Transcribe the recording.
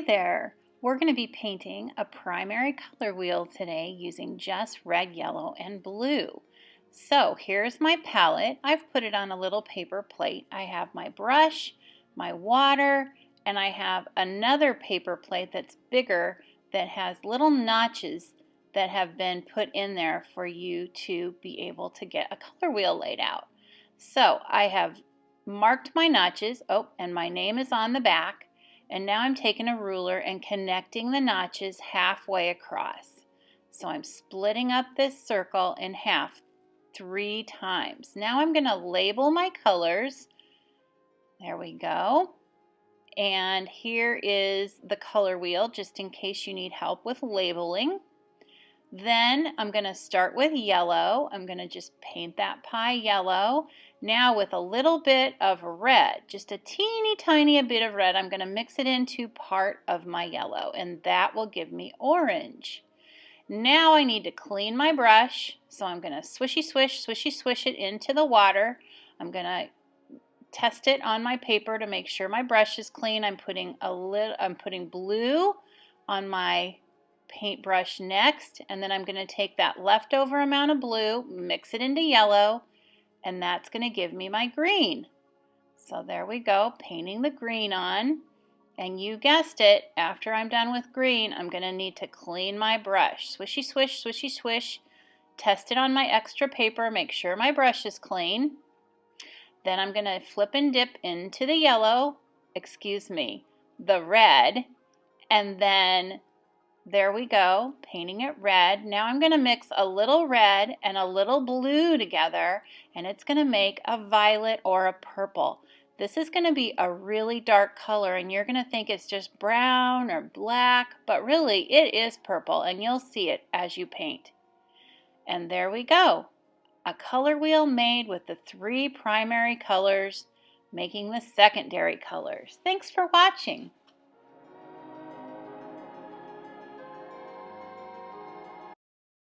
there! We're going to be painting a primary color wheel today using just red, yellow, and blue. So here's my palette. I've put it on a little paper plate. I have my brush, my water, and I have another paper plate that's bigger that has little notches that have been put in there for you to be able to get a color wheel laid out. So I have marked my notches. Oh, and my name is on the back. And now I'm taking a ruler and connecting the notches halfway across. So I'm splitting up this circle in half 3 times. Now I'm going to label my colors. There we go. And here is the color wheel, just in case you need help with labeling. Then I'm going to start with yellow. I'm going to just paint that pie yellow. Now with a little bit of red, just a teeny tiny bit of red, I'm going to mix it into part of my yellow, and that will give me orange. Now I need to clean my brush, so I'm going to swishy swish it into the water. I'm going to test it on my paper to make sure my brush is clean. I'm putting blue on my paintbrush next, and then I'm going to take that leftover amount of blue, mix it into yellow, and that's going to give me my green. So there we go, painting the green on. And you guessed it, after I'm done with green, I'm going to need to clean my brush. Swishy swish, test it on my extra paper, make sure my brush is clean. Then I'm going to flip and dip into the yellow, the red, and then there we go, painting it red. Now I'm going to mix a little red and a little blue together, and it's going to make a violet or a purple. This is going to be a really dark color, and you're going to think it's just brown or black, but really it is purple, and you'll see it as you paint. And there we go, a color wheel made with the 3 primary colors, making the secondary colors. Thanks for watching.